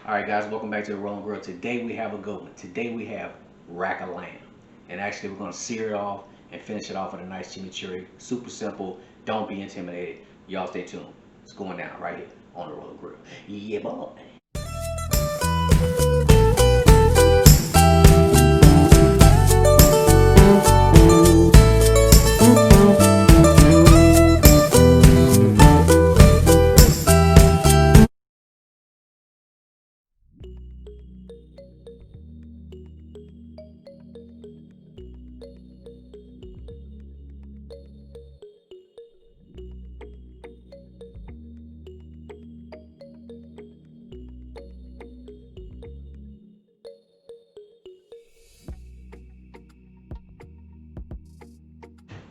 All right, guys, welcome back to the Rolling Grill. Today we have a good one. Today we have rack of lamb. And actually we're gonna sear it off and finish it off with a nice chimichurri. Super simple, don't be intimidated. Y'all stay tuned. It's going down right here on the Rolling Grill. Yeah, boy.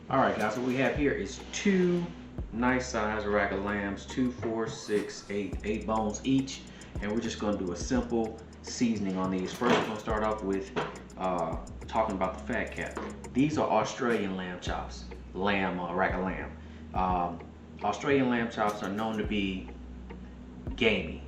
All right, guys, what we have here is two nice size rack of lambs, 2, 4, 6, 8 bones each. And we're just gonna do a simple seasoning on these. First, we're gonna start off with talking about the fat cap. These are Australian lamb chops, rack of lamb. Australian lamb chops are known to be gamey,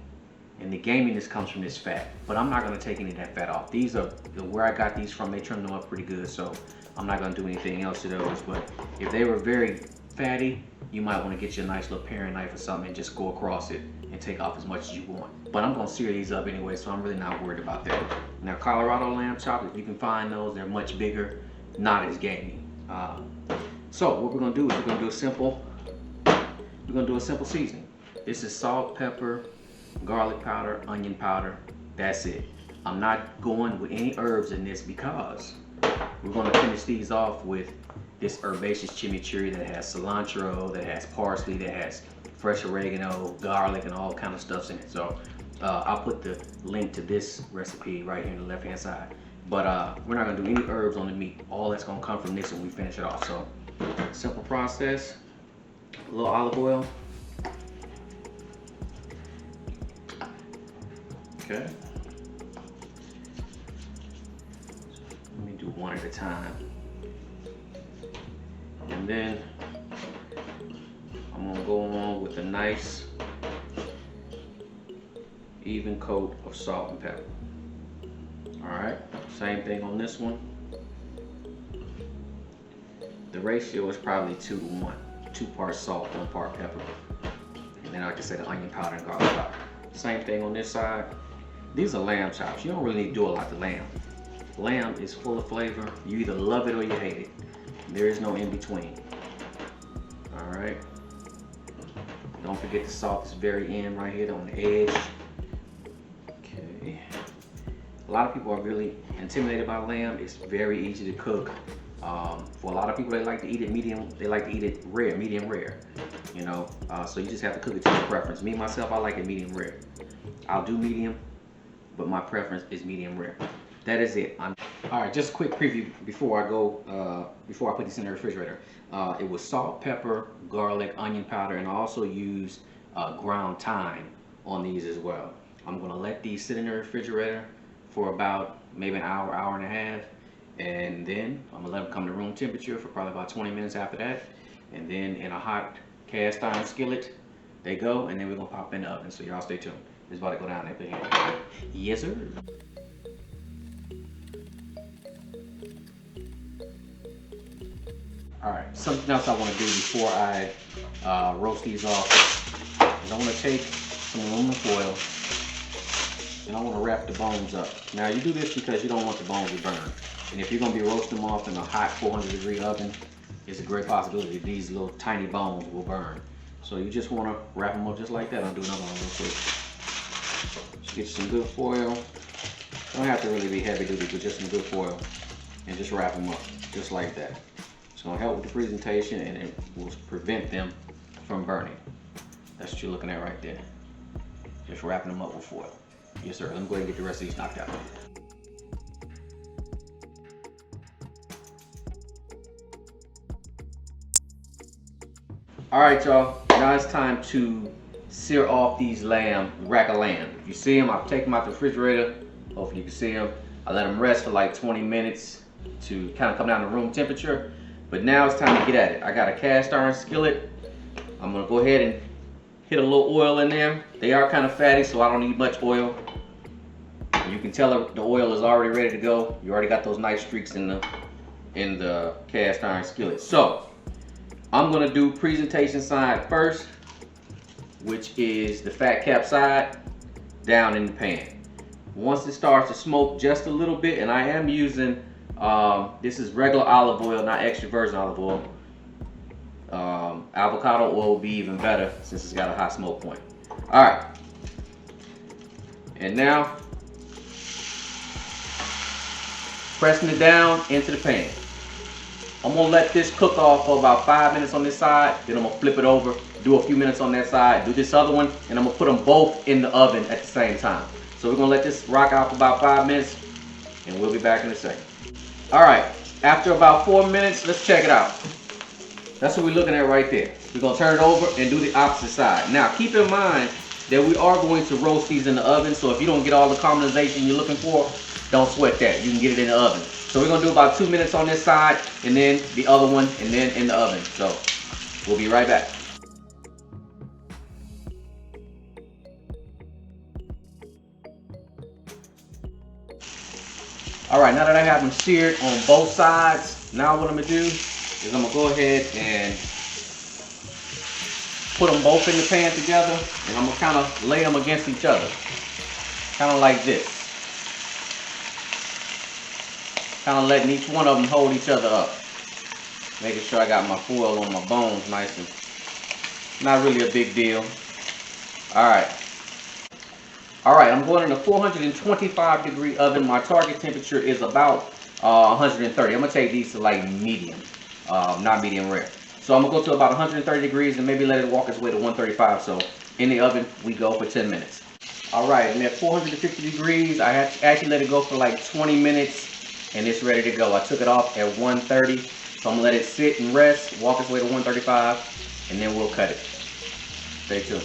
and the gaminess comes from this fat. But I'm not gonna take any of that fat off. These are where I got these from. They trimmed them up pretty good, so I'm not gonna do anything else to those. But if they were very fatty, you might want to get you a nice little paring knife or something and just go across it and take off as much as you want. But I'm gonna sear these up anyway, so I'm really not worried about that. Now, Colorado lamb chops, if you can find those, they're much bigger, not as gamey. So what we're gonna do is we're gonna do a simple seasoning. This is salt, pepper, garlic powder, onion powder. That's it. I'm not going with any herbs in this because we're going to finish these off with this herbaceous chimichurri that has cilantro, that has parsley, that has fresh oregano, garlic, and all kind of stuffs in it. So I'll put the link to this recipe right here on the left hand side. But we're not going to do any herbs on the meat. All that's going to come from this when we finish it off. So simple process. A little olive oil. Okay. Let me do one at a time. And then I'm gonna go on with a nice even coat of salt and pepper. All right, same thing on this one. The ratio is probably 2 to 1. 2 parts salt, 1 part pepper. And then like I said, the onion powder and garlic powder. Same thing on this side. These are lamb chops. You don't really need to do a lot to lamb. Lamb is full of flavor. You either love it or you hate it. There is no in between. All right. Don't forget the salt is very in right here on the edge. Okay. A lot of people are really intimidated by lamb. It's very easy to cook. For a lot of people, they like to eat it medium. They like to eat it rare, medium rare. You know, so you just have to cook it to your preference. Me myself, I like it medium rare. I'll do medium, but my preference is medium rare. That is it. All right, just a quick preview before I go, before I put this in the refrigerator. It was salt, pepper, garlic, onion powder, and I also used ground thyme on these as well. I'm gonna let these sit in the refrigerator for about maybe an hour, hour and a half, and then I'm gonna let them come to room temperature for probably about 20 minutes after that. And then in a hot cast iron skillet, they go, and then we're gonna pop in the oven. So y'all stay tuned. It's about to go down there. Yes, sir. All right, something else I want to do before I roast these off is I want to take some aluminum foil and I want to wrap the bones up. Now you do this because you don't want the bones to burn. And if you're going to be roasting them off in a hot 400-degree oven, it's a great possibility these little tiny bones will burn. So you just want to wrap them up just like that. I'll do another one real quick. Just get you some good foil. Don't have to really be heavy duty, but just some good foil. And just wrap them up just like that. It's going to help with the presentation and it will prevent them from burning. That's what you're looking at right there. Just wrapping them up with foil. Yes, sir. Let me go ahead and get the rest of these knocked out. All right, y'all. Now it's time to sear off these rack of lamb. If you see them, I'll take them out the refrigerator. Hopefully you can see them. I let them rest for like 20 minutes to kind of come down to room temperature. But now it's time to get at it. I got a cast iron skillet. I'm gonna go ahead and hit a little oil in there. They are kind of fatty, so I don't need much oil. You can tell the oil is already ready to go. You already got those nice streaks in the cast iron skillet. So I'm gonna do presentation side first, which is the fat cap side down in the pan. Once it starts to smoke just a little bit, and I am using this is regular olive oil, not extra virgin olive oil. Avocado oil will be even better since it's got a high smoke point. All right, and now pressing it down into the pan. I'm gonna let this cook off for about 5 minutes on this side, then I'm gonna flip it over, do a few minutes on that side, do this other one, and I'm gonna put them both in the oven at the same time. So we're gonna let this rock out for about 5 minutes, and we'll be back in a second. All right, after about 4 minutes, let's check it out. That's what we're looking at right there. We're gonna turn it over and do the opposite side. Now, keep in mind that we are going to roast these in the oven, so if you don't get all the caramelization you're looking for, don't sweat that. You can get it in the oven. So we're gonna do about 2 minutes on this side, and then the other one, and then in the oven. So we'll be right back. All right, now that I have them seared on both sides, now what I'm gonna do is I'm gonna go ahead and put them both in the pan together, and I'm gonna kind of lay them against each other, kind of like this. Kind of letting each one of them hold each other up. Making sure I got my foil on my bones nice and not really a big deal. Alright, I'm going in a 425 degree oven. My target temperature is about 130. I'm going to take these to like medium, not medium rare. So I'm going to go to about 130 degrees and maybe let it walk its way to 135. So in the oven we go for 10 minutes. Alright, and at 450 degrees I actually let it go for like 20 minutes. And it's ready to go. I took it off at 130, so I'm gonna let it sit and rest, walk its way to 135, and then we'll cut it. Stay tuned.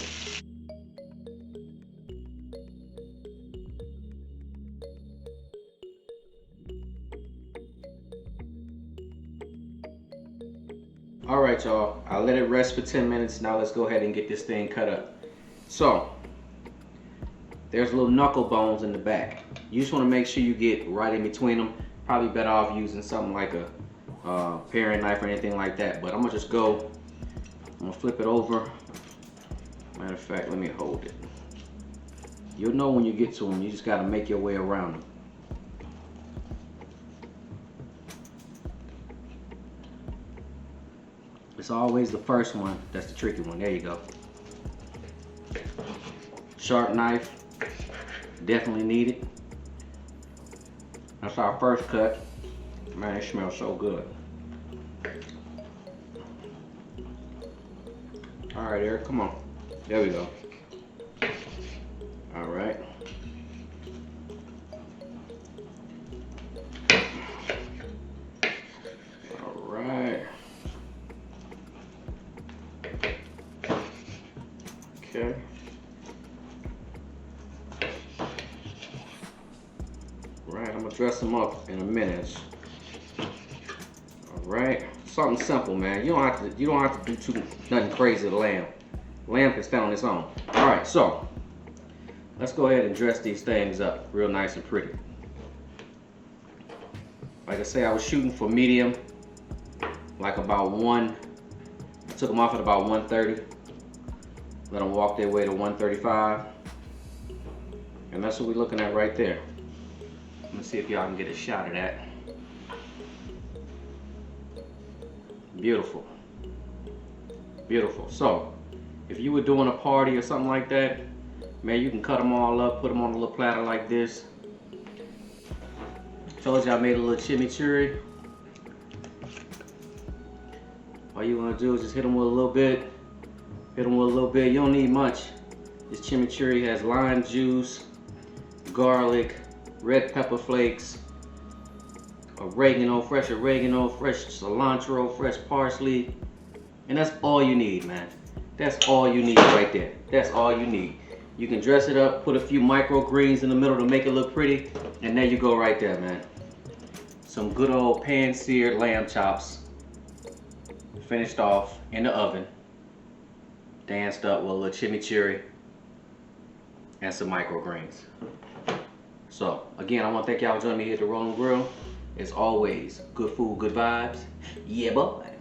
All right, y'all, I let it rest for 10 minutes. Now let's go ahead and get this thing cut up. So, there's little knuckle bones in the back. You just wanna make sure you get right in between them. Probably better off using something like a paring knife or anything like that. But I'm gonna just go, I'm gonna flip it over. Matter of fact, let me hold it. You'll know when you get to them, you just gotta make your way around them. It's always the first one that's the tricky one. There you go. Sharp knife, definitely needed. That's our first cut. Man, it smells so good. All right, Eric, come on. There we go. All right. All right. Okay. Right, I'm gonna dress them up in a minute. All right, something simple, man. You don't have to do nothing crazy to lamb. Lamb can stand on its own. All right, so let's go ahead and dress these things up real nice and pretty. Like I say, I was shooting for medium, like about one. I took them off at about 130. Let them walk their way to 135, and that's what we're looking at right there. Let me see if y'all can get a shot of that. Beautiful. Beautiful. So, if you were doing a party or something like that, man, you can cut them all up, put them on a little platter like this. Told you I made a little chimichurri. All you want to do is just hit them with a little bit. Hit them with a little bit. You don't need much. This chimichurri has lime juice, garlic, red pepper flakes, oregano, fresh cilantro, fresh parsley, and that's all you need, man. That's all you need right there. That's all you need. You can dress it up, put a few microgreens in the middle to make it look pretty, and there you go right there, man. Some good old pan-seared lamb chops, finished off in the oven, danced up with a little chimichurri and some microgreens. So again, I want to thank y'all for joining me here at the Rolling Grill. As always, good food, good vibes. Yeah, boy.